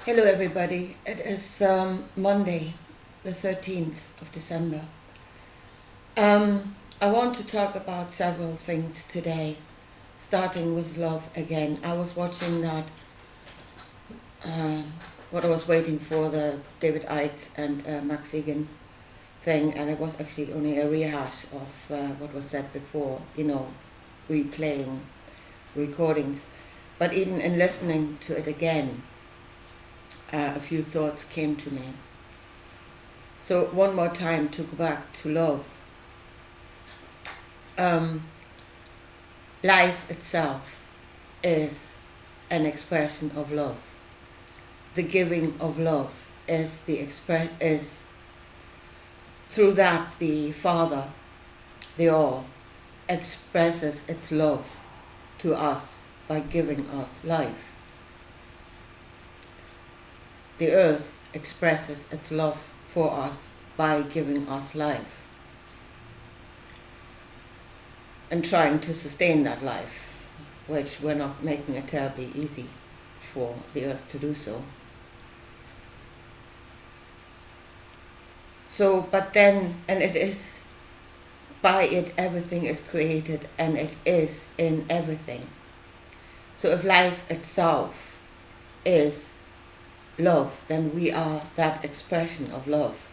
Hello everybody, it is Monday the 13th of December. I want to talk about several things today, starting with love again. I was watching that, what I was waiting for, the David Icke and Max Egan thing, and it was actually only a rehash of what was said before, replaying recordings. But even in listening to it again, a few thoughts came to me. So one more time to go back to love. Life itself is an expression of love. The giving of love is through that the Father, the All, expresses its love to us by giving us life. The earth expresses its love for us by giving us life and trying to sustain that life, which we're not making it terribly easy for the earth to do so. But then, and it is, by it everything is created and it is in everything. So if life itself is love, then we are that expression of love.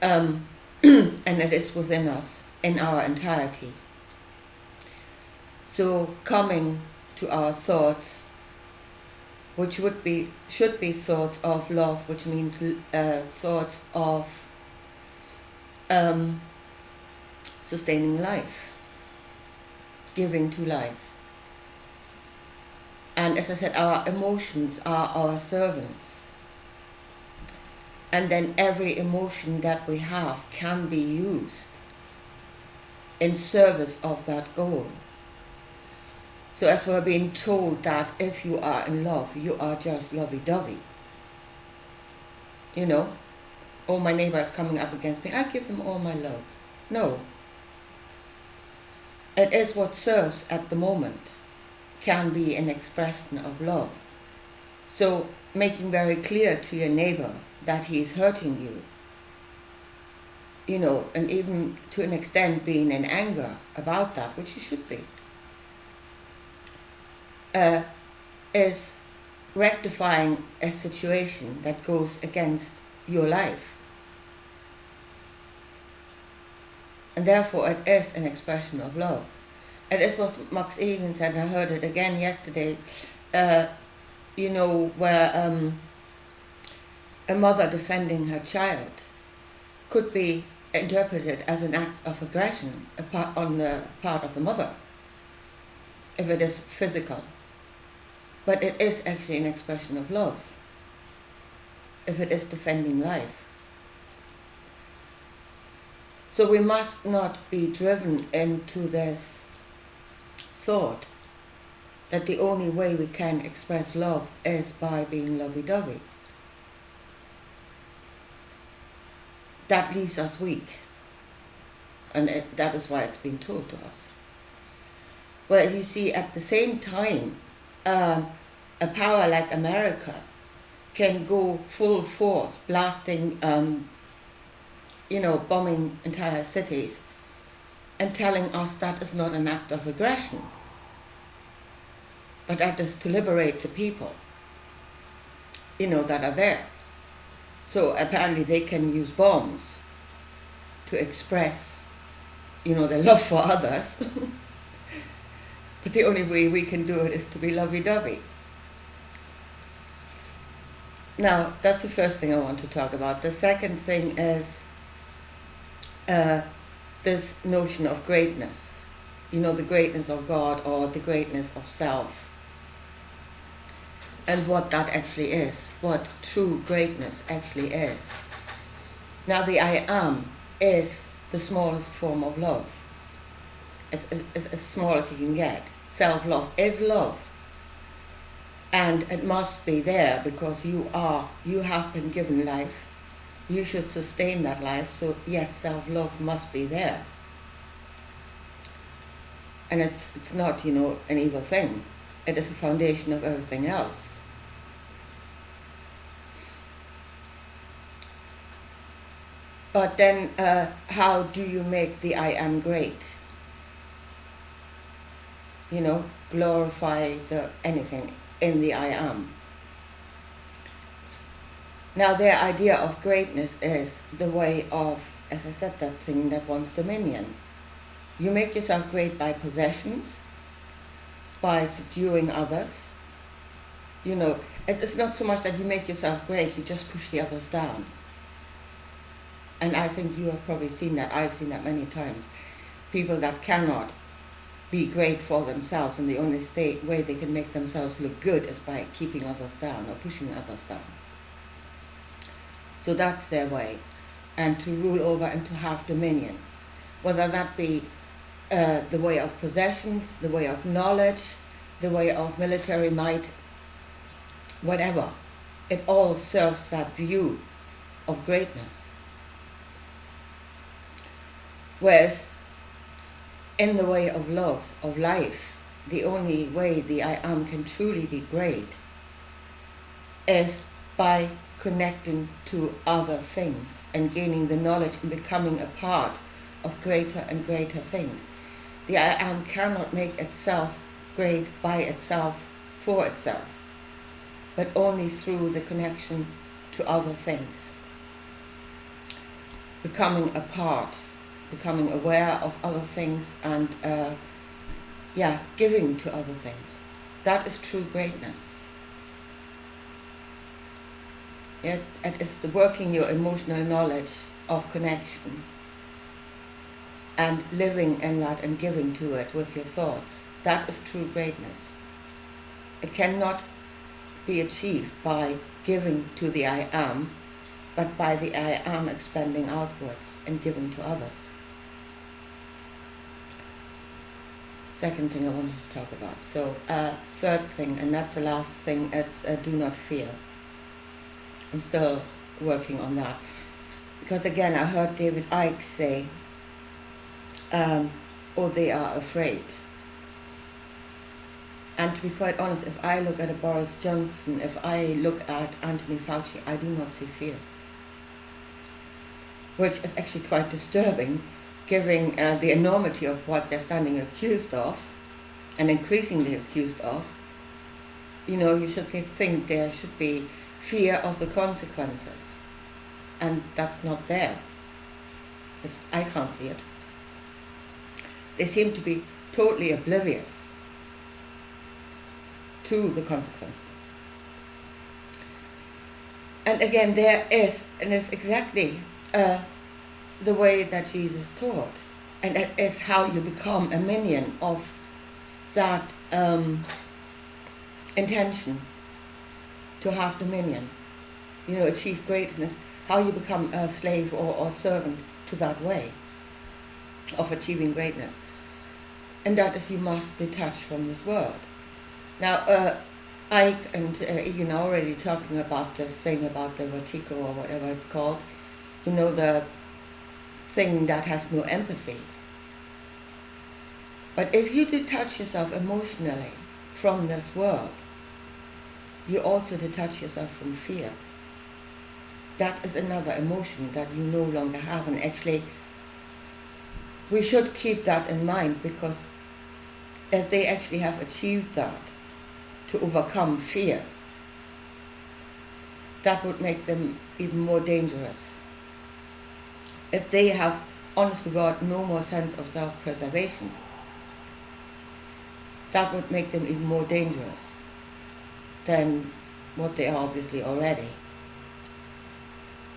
And it is within us, in our entirety. So coming to our thoughts, which should be thoughts of love, which means thoughts of sustaining life, giving to life. And as I said, our emotions are our servants. And then every emotion that we have can be used in service of that goal. So as we're being told that if you are in love, you are just lovey-dovey. Oh, my neighbor is coming up against me, I give him all my love. No. It is what serves at the moment can be an expression of love. So making very clear to your neighbor that he's hurting you, and even to an extent being in anger about that, which you should be, is rectifying a situation that goes against your life. And therefore it is an expression of love. It is what Max Egan said, and I heard it again yesterday, where a mother defending her child could be interpreted as an act of aggression on the part of the mother, if it is physical. But it is actually an expression of love, if it is defending life. So we must not be driven into this thought that the only way we can express love is by being lovey-dovey. That leaves us weak, and that is why it's been told to us. Well, you see, at the same time, a power like America can go full force, blasting, bombing entire cities, and telling us that is not an act of aggression, but that is to liberate the people, that are there. So apparently they can use bombs to express, their love for others. But the only way we can do it is to be lovey-dovey. Now, that's the first thing I want to talk about. The second thing is this notion of greatness. The greatness of God or the greatness of self. And what that actually is, what true greatness actually is. Now, the I am is the smallest form of love. It's as small as you can get. Self-love is love. And it must be there because you have been given life. You should sustain that life. So yes, self-love must be there. And it's not, an evil thing. It is a foundation of everything else. But then how do you make the I am great? You know, glorify the anything in the I am. Now their idea of greatness is the way of, as I said, that thing that wants dominion. You make yourself great by possessions, by subduing others. You know, it's not so much that you make yourself great, you just push the others down. And I think you have probably seen that. I've seen that many times. People that cannot be great for themselves, and the only way they can make themselves look good is by keeping others down or pushing others down. So that's their way. And to rule over and to have dominion. Whether that be the way of possessions, the way of knowledge, the way of military might, whatever. It all serves that view of greatness. Whereas in the way of love, of life, the only way the I am can truly be great is by connecting to other things and gaining the knowledge and becoming a part of greater and greater things. The I am cannot make itself great by itself, for itself, but only through the connection to other things. Becoming a part, becoming aware of other things, and giving to other things. That is true greatness. It is the working your emotional knowledge of connection and living in that and giving to it with your thoughts. That is true greatness. It cannot be achieved by giving to the I am, but by the I am expanding outwards and giving to others. Second thing I wanted to talk about. So third thing, and that's the last thing, it's do not fear. I'm still working on that. Because again, I heard David Icke say, they are afraid. And to be quite honest, if I look at a Boris Johnson, if I look at Anthony Fauci, I do not see fear. Which is actually quite disturbing, given the enormity of what they're standing accused of, and increasingly accused of. You know, you should think there should be fear of the consequences. And that's not there. I can't see it. They seem to be totally oblivious to the consequences. And again, there is, and it's exactly the way that Jesus taught. And that is how you become a minion of that intention to have dominion. You know, achieve greatness, how you become a slave or servant to that way of achieving greatness. And that is, you must detach from this world. Now, Ike and Ian are already talking about this thing about the vertigo or whatever it's called. You know, the thing that has no empathy. But if you detach yourself emotionally from this world, you also detach yourself from fear. That is another emotion that you no longer have. And actually, we should keep that in mind, because if they actually have achieved that, to overcome fear, that would make them even more dangerous. If they have, honest to God, no more sense of self-preservation, that would make them even more dangerous than what they are obviously already.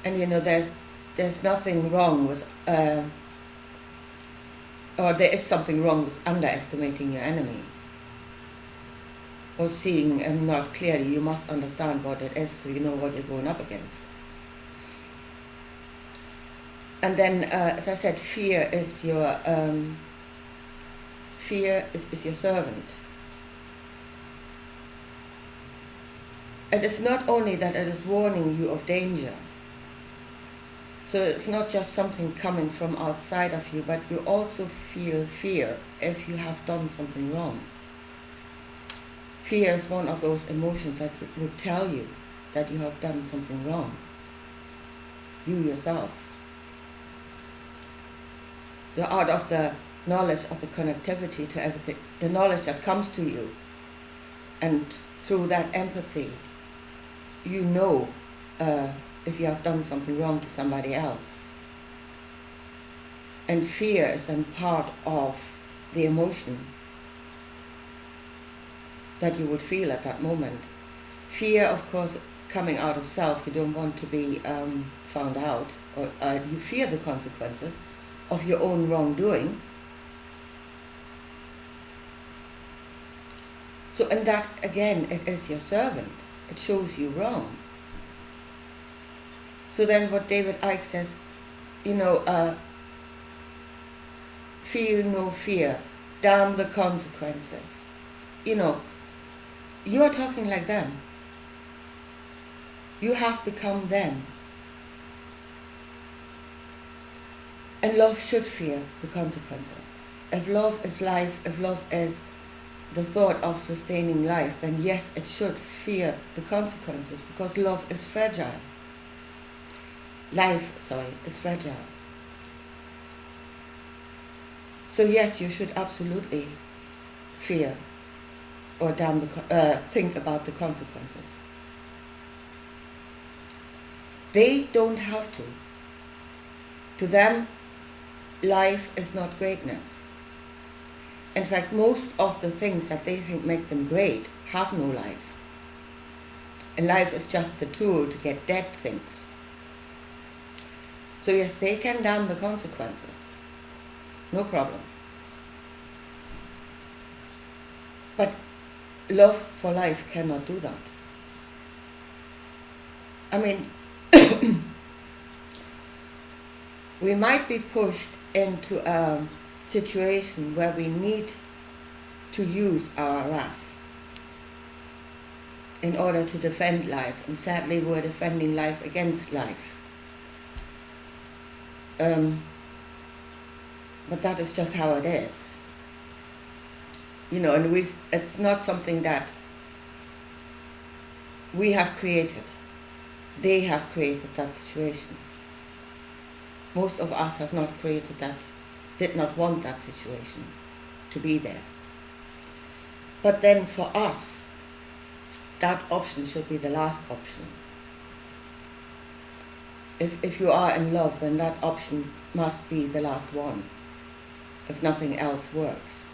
And you know, there's nothing wrong with, or there is something wrong with underestimating your enemy, or seeing him not clearly. You must understand what it is, so you know what you're going up against. And then, as I said, fear is your servant. It is not only that it is warning you of danger. So it's not just something coming from outside of you, but you also feel fear if you have done something wrong. Fear is one of those emotions that would tell you that you have done something wrong. You yourself. So out of the knowledge of the connectivity to everything, the knowledge that comes to you, and through that empathy, you know if you have done something wrong to somebody else. And fear is then part of the emotion that you would feel at that moment. Fear, of course, coming out of self, you don't want to be found out, or you fear the consequences of your own wrongdoing. So, and that, again, it is your servant. It shows you wrong. So then what David Icke says, feel no fear, damn the consequences. You are talking like them. You have become them. And love should fear the consequences. If love is life, if love is the thought of sustaining life, then yes, it should fear the consequences, because love is fragile. Life, is fragile. So yes, you should absolutely fear or think about the consequences. They don't have to. To them, life is not greatness. In fact, most of the things that they think make them great have no life. And life is just the tool to get dead things. So yes, they can damn the consequences. No problem. But love for life cannot do that. I mean, we might be pushed into a situation where we need to use our wrath in order to defend life, and sadly we're defending life against life. But that is just how it is. And it's not something that we have created. They have created that situation. Most of us have not created that, did not want that situation to be there. But then for us, that option should be the last option. If you are in love, then that option must be the last one, if nothing else works.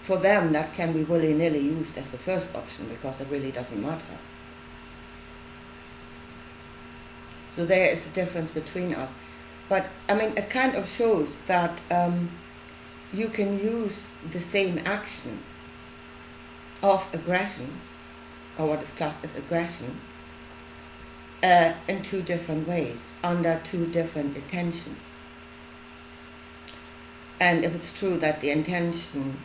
For them, that can be willy-nilly used as the first option, because it really doesn't matter. So there is a difference between us. But, it kind of shows that you can use the same action of aggression, or what is classed as aggression, in two different ways, under two different intentions. And if it's true that the intention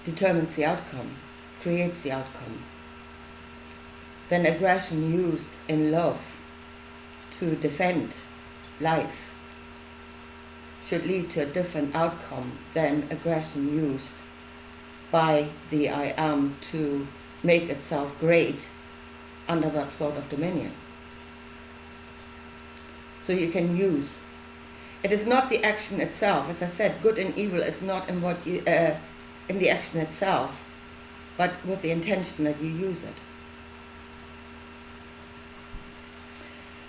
determines the outcome, creates the outcome, then aggression used in love to defend life should lead to a different outcome than aggression used by the I am to make itself great under that thought of dominion. So you can use. It is not the action itself. As I said, good and evil is not in in the action itself, but with the intention that you use it.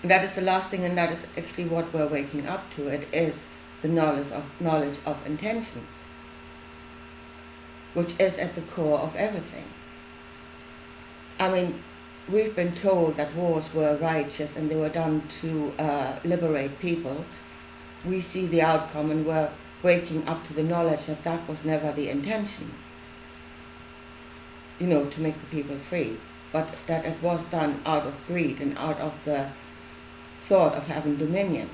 And that is the last thing, and that is actually what we're waking up to. It is the knowledge of intentions, which is at the core of everything. We've been told that wars were righteous and they were done to liberate people. We see the outcome, and we're waking up to the knowledge that that was never the intention, to make the people free, but that it was done out of greed and out of the thought of having dominion.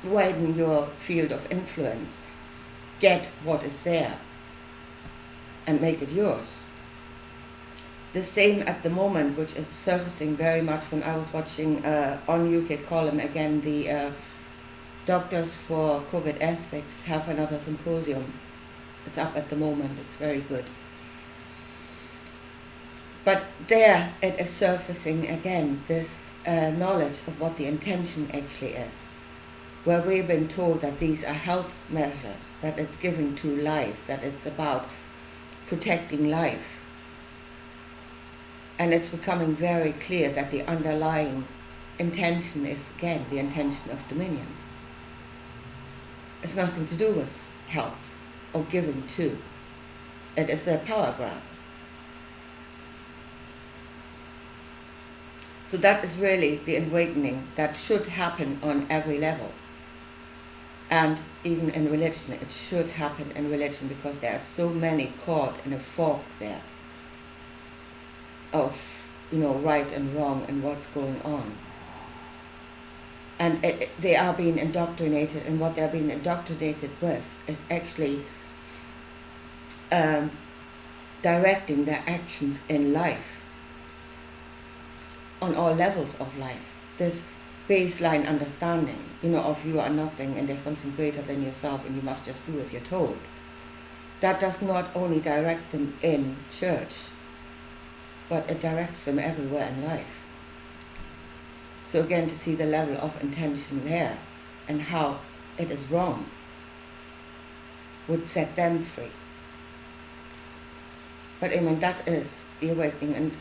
Widen your field of influence, get what is there, and make it yours. The same at the moment, which is surfacing very much when I was watching on UK Column again, the Doctors for Covert Ethics have another symposium. It's up at the moment, it's very good. But there it is surfacing again, this knowledge of what the intention actually is. Where we've been told that these are health measures, that it's giving to life, that it's about protecting life. And it's becoming very clear that the underlying intention is, again, the intention of dominion. It's nothing to do with health or giving to. It is a power grab. So that is really the awakening that should happen on every level. And even in religion, it should happen in religion, because there are so many caught in a fog there of, right and wrong and what's going on. And they are being indoctrinated, and what they're being indoctrinated with is actually directing their actions in life, on all levels of life. This baseline understanding, of you are nothing and there's something greater than yourself and you must just do as you're told. That does not only direct them in church, but it directs them everywhere in life. So again, to see the level of intention there and how it is wrong would set them free. But that is the awakening. And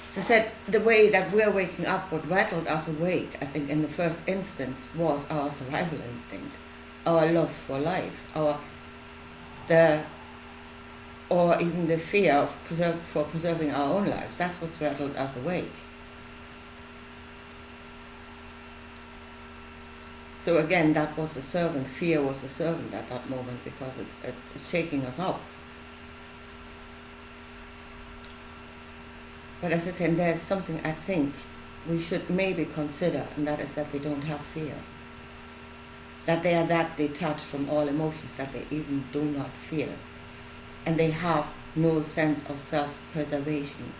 as I said, the way that we're waking up, what rattled us awake, I think in the first instance, was our survival instinct, our love for life, or even the fear of preserving our own lives. That's what rattled us awake. So again, that was the servant. Fear was the servant at that moment, because it's shaking us up. But as I said, there's something I think we should maybe consider, and that is that they don't have fear. That they are that detached from all emotions that they even do not fear. And they have no sense of self-preservation.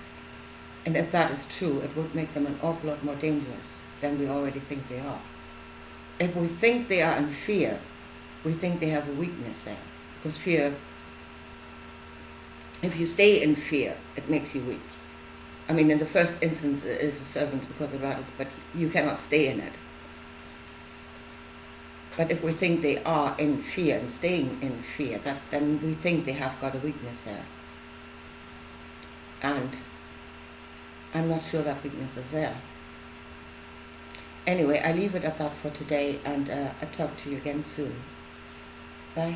And if that is true, it would make them an awful lot more dangerous than we already think they are. If we think they are in fear, we think they have a weakness there. Because fear, if you stay in fear, it makes you weak. In the first instance, it is a servant because it rattles, but you cannot stay in it. But if we think they are in fear and staying in fear, then we think they have got a weakness there. And I'm not sure that weakness is there. Anyway, I leave it at that for today, and I'll talk to you again soon. Bye.